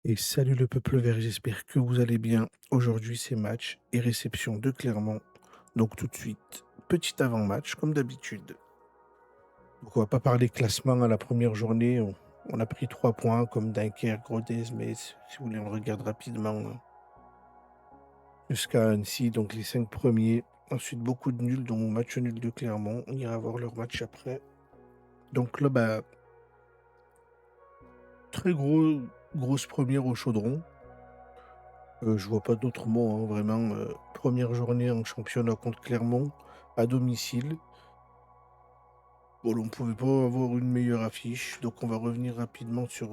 Et salut le peuple vert, j'espère que vous allez bien. Aujourd'hui, c'est match et réception de Clermont. Donc tout de suite, petit avant-match comme d'habitude. Donc on va pas parler classement à la première journée. On a pris 3 points comme Dunkerque, Rodez, mais si vous voulez, on regarde rapidement jusqu'à Annecy, donc les 5 premiers. Ensuite, beaucoup de nuls, dont match nul de Clermont. On ira voir leur match après. Donc là, bah, très grosse première au chaudron. Je vois pas d'autres mots, hein, vraiment, 1 journée en championnat contre Clermont, à domicile. Bon, on pouvait pas avoir une meilleure affiche, donc on va revenir rapidement sur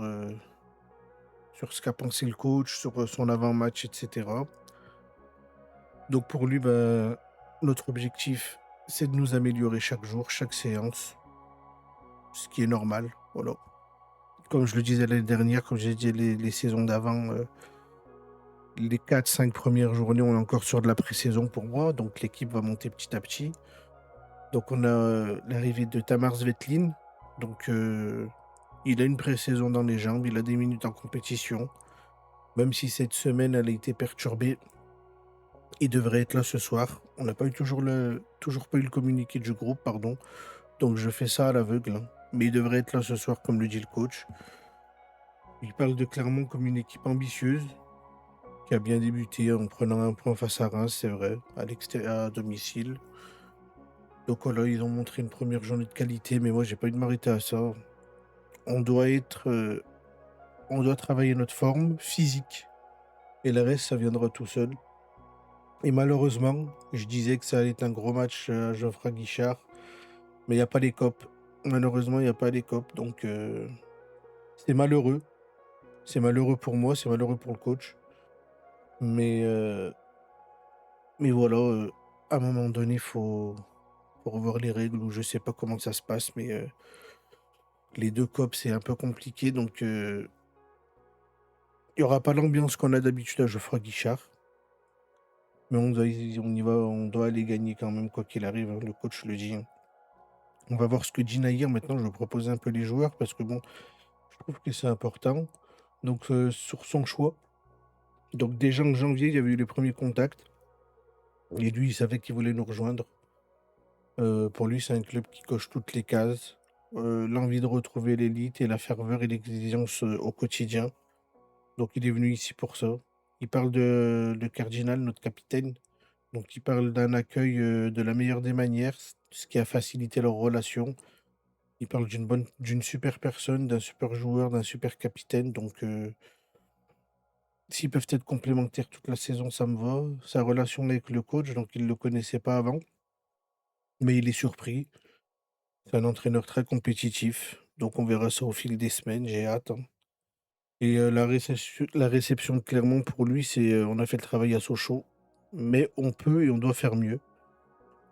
ce qu'a pensé le coach, sur, son avant-match et cetera. Donc pour lui, bah, notre objectif, c'est de nous améliorer chaque jour, chaque séance, ce qui est normal, voilà. Comme je le disais l'année dernière, comme j'ai dit les saisons d'avant, les 4-5 premières journées, on est encore sur de la pré-saison pour moi, donc l'équipe va monter petit à petit. Donc on a, l'arrivée de Tamar Svetlin, donc il a une pré-saison dans les jambes, il a des minutes en compétition. Même si cette semaine, elle a été perturbée, il devrait être là ce soir. On n'a pas eu toujours pas eu le communiqué du groupe, pardon, donc je fais ça à l'aveugle, hein. Mais il devrait être là ce soir comme le dit le coach. Il parle de Clermont comme une équipe ambitieuse, qui a bien débuté en prenant un point face à Reims, c'est vrai, à domicile. Donc voilà, ils ont montré une première journée de qualité, mais moi j'ai pas envie de m'arrêter à ça. On doit être, on doit travailler notre forme physique et le reste, ça viendra tout seul. Et malheureusement, je disais que ça allait être un gros match, à Geoffroy Guichard, mais il y a pas les copes. Malheureusement, il y a pas les copes, donc c'est malheureux. C'est malheureux pour moi, c'est malheureux pour le coach, mais voilà, à un moment donné, faut revoir les règles ou je sais pas comment ça se passe, mais les 2 copes, c'est un peu compliqué, donc il y aura pas l'ambiance qu'on a d'habitude à Geoffroy Guichard. Mais on doit aller gagner quand même quoi qu'il arrive, hein, le coach le dit, hein. On va voir ce que dit Nahir maintenant, je vais proposer un peu les joueurs parce que bon, je trouve que c'est important. Donc sur son choix, donc déjà en janvier, il y avait eu les premiers contacts et lui, il savait qu'il voulait nous rejoindre. Pour lui, c'est un club qui coche toutes les cases, l'envie de retrouver l'élite et la ferveur et l'exigence, au quotidien. Donc il est venu ici pour ça. Il parle de Cardinal, notre capitaine. Donc ils parlent d'un accueil, de la meilleure des manières, ce qui a facilité leur relation. Ils parlent d'une super personne, d'un super joueur, d'un super capitaine, donc s'ils peuvent être complémentaires toute la saison, ça me va. Sa relation avec le coach, donc il ne le connaissait pas avant, mais il est surpris. C'est un entraîneur très compétitif, donc on verra ça au fil des semaines, j'ai hâte, hein. Et la réception de Clermont pour lui, c'est, on a fait le travail à Sochaux, mais on peut et on doit faire mieux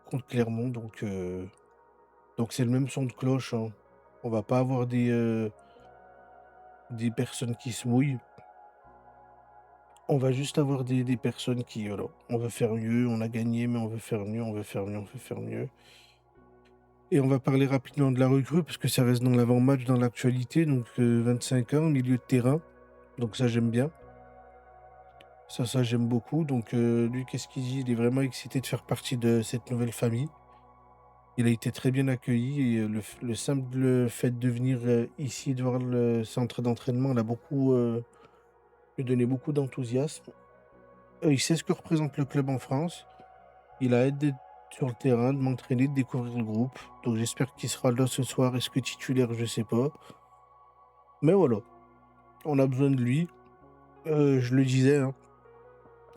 contre Clermont, donc c'est le même son de cloche, hein. On va pas avoir des personnes qui se mouillent. On va juste avoir des personnes qui, voilà, on veut faire mieux, on a gagné, mais on veut faire mieux, on veut faire mieux, on veut faire mieux. Et on va parler rapidement de la recrue parce que ça reste dans l'avant-match, dans l'actualité, donc 25 ans, milieu de terrain, donc ça j'aime bien. Ça j'aime beaucoup, donc lui qu'est-ce qu'il dit? Il est vraiment excité de faire partie de cette nouvelle famille. Il a été très bien accueilli et le simple fait de venir, ici, de voir le centre d'entraînement l'a beaucoup, lui donné beaucoup d'enthousiasme. Il sait ce que représente le club en France. Il a hâte d'être sur le terrain, de m'entraîner, de découvrir le groupe. Donc j'espère qu'il sera là ce soir. Est-ce que titulaire? Je sais pas. Mais voilà, on a besoin de lui. Je le disais, hein,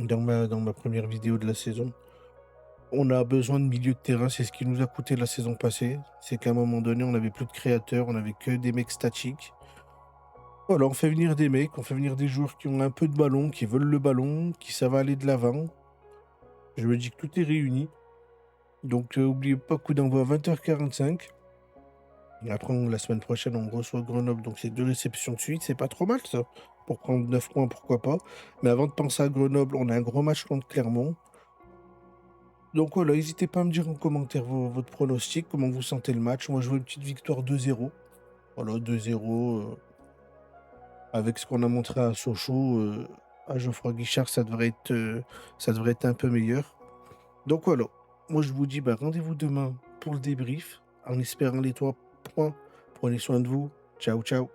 dans ma première vidéo de la saison. On a besoin de milieu de terrain, c'est ce qui nous a coûté la saison passée. C'est qu'à un moment donné, on n'avait plus de créateurs, on avait que des mecs statiques. Voilà, on fait venir des mecs, on fait venir des joueurs qui ont un peu de ballon, qui veulent le ballon, qui savent aller de l'avant. Je me dis que tout est réuni. Donc, oubliez pas, coup d'envoi à 20h45. Et après, la semaine prochaine, on reçoit Grenoble. Donc, c'est 2 réceptions de suite. C'est pas trop mal, ça. Pour prendre 9 points, pourquoi pas. Mais avant de penser à Grenoble, on a un gros match contre Clermont. Donc voilà, n'hésitez pas à me dire en commentaire votre pronostic, comment vous sentez le match. Moi, je vois une petite victoire 2-0. Voilà, 2-0. Avec ce qu'on a montré à Sochaux, à Geoffroy Guichard, ça devrait être un peu meilleur. Donc voilà, moi je vous dis, bah, rendez-vous demain pour le débrief, en espérant les 3 points. Prenez soin de vous. Ciao, ciao.